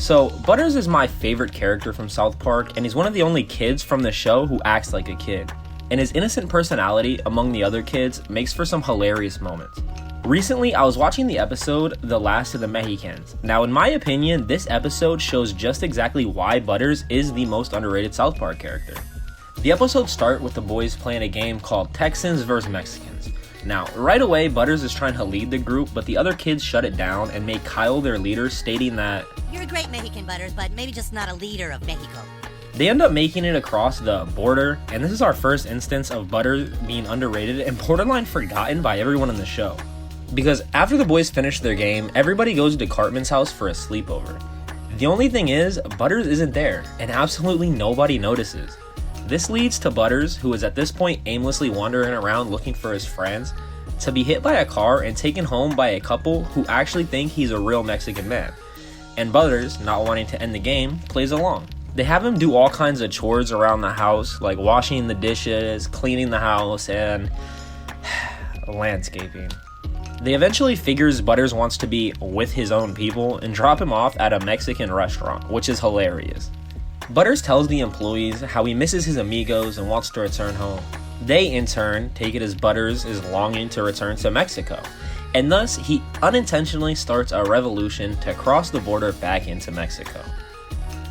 So, Butters is my favorite character from South Park, and he's one of the only kids from the show who acts like a kid. And his innocent personality among the other kids makes for some hilarious moments. Recently, I was watching the episode The Last of the Mexicans. Now, in my opinion, this episode shows just exactly why Butters is the most underrated South Park character. The episodes start with the boys playing a game called Texans vs. Mexicans. Now, right away, Butters is trying to lead the group, but the other kids shut it down and make Kyle their leader, stating that, "You're a great Mexican, Butters, but maybe just not a leader of Mexico." They end up making it across the border, and this is our first instance of Butters being underrated and borderline forgotten by everyone in the show. Because after the boys finish their game, everybody goes to Cartman's house for a sleepover. The only thing is, Butters isn't there, and absolutely nobody notices. This leads to Butters, who is at this point aimlessly wandering around looking for his friends, to be hit by a car and taken home by a couple who actually think he's a real Mexican man. And Butters, not wanting to end the game, plays along. They have him do all kinds of chores around the house, like washing the dishes, cleaning the house, and landscaping. They eventually figures Butters wants to be with his own people and drop him off at a Mexican restaurant, which is hilarious. Butters tells the employees how he misses his amigos and wants to return home. They, in turn, take it as Butters is longing to return to Mexico, and thus he unintentionally starts a revolution to cross the border back into Mexico.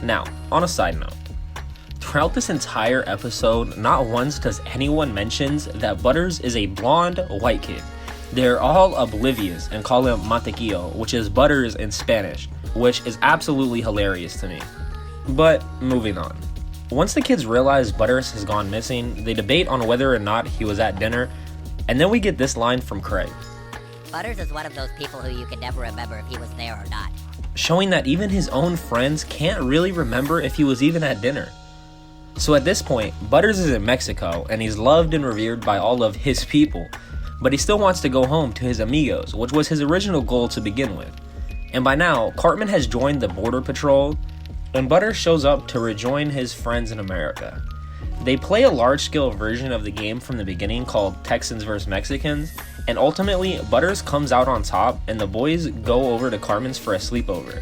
Now, on a side note, throughout this entire episode, not once does anyone mention that Butters is a blonde white kid. They're all oblivious and call him Mantequillo, which is Butters in Spanish, which is absolutely hilarious to me. But moving on. Once the kids realize Butters has gone missing, they debate on whether or not he was at dinner, and then we get this line from Craig. "Butters is one of those people who you can never remember if he was there or not." Showing that even his own friends can't really remember if he was even at dinner. So at this point, Butters is in Mexico, and he's loved and revered by all of his people, but he still wants to go home to his amigos, which was his original goal to begin with. And by now, Cartman has joined the Border Patrol, and Butters shows up to rejoin his friends in America. They play a large-scale version of the game from the beginning called Texans vs. Mexicans, and ultimately, Butters comes out on top, and the boys go over to Cartman's for a sleepover.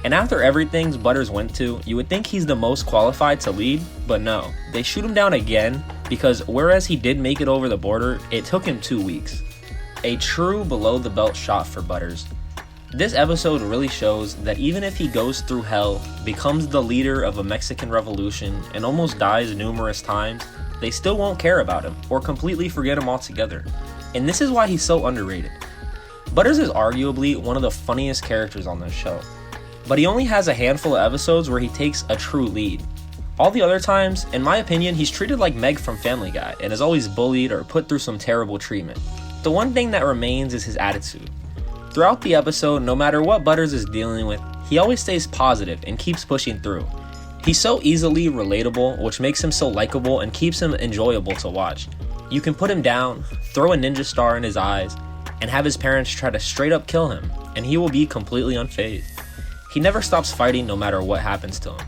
And after everything Butters went to, you would think he's the most qualified to lead, but no, they shoot him down again, because whereas he did make it over the border, it took him 2 weeks. A true below-the-belt shot for Butters. This episode really shows that even if he goes through hell, becomes the leader of a Mexican revolution, and almost dies numerous times, they still won't care about him, or completely forget him altogether. And this is why he's so underrated. Butters is arguably one of the funniest characters on this show, but he only has a handful of episodes where he takes a true lead. All the other times, in my opinion, he's treated like Meg from Family Guy, and is always bullied or put through some terrible treatment. The one thing that remains is his attitude. Throughout the episode, no matter what Butters is dealing with, he always stays positive and keeps pushing through. He's so easily relatable, which makes him so likable and keeps him enjoyable to watch. You can put him down, throw a ninja star in his eyes, and have his parents try to straight up kill him, and he will be completely unfazed. He never stops fighting no matter what happens to him.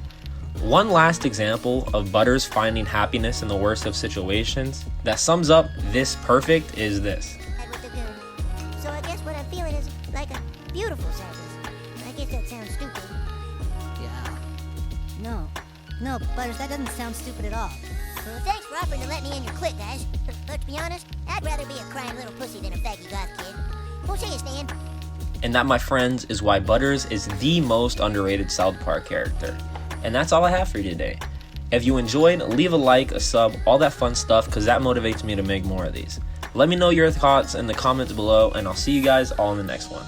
One last example of Butters finding happiness in the worst of situations that sums up this perfect is this. So I guess what I'm feeling is like a beautiful sadness. I guess that sounds stupid. Yeah. No, Butters, that doesn't sound stupid at all. Well, thanks for offering to let me in your clique, guys. But to be honest, I'd rather be a crying little pussy than a faggy goth kid. We'll see you, Stan. And that, my friends, is why Butters is the most underrated South Park character. And that's all I have for you today. If you enjoyed, leave a like, a sub, all that fun stuff, because that motivates me to make more of these. Let me know your thoughts in the comments below, and I'll see you guys all in the next one.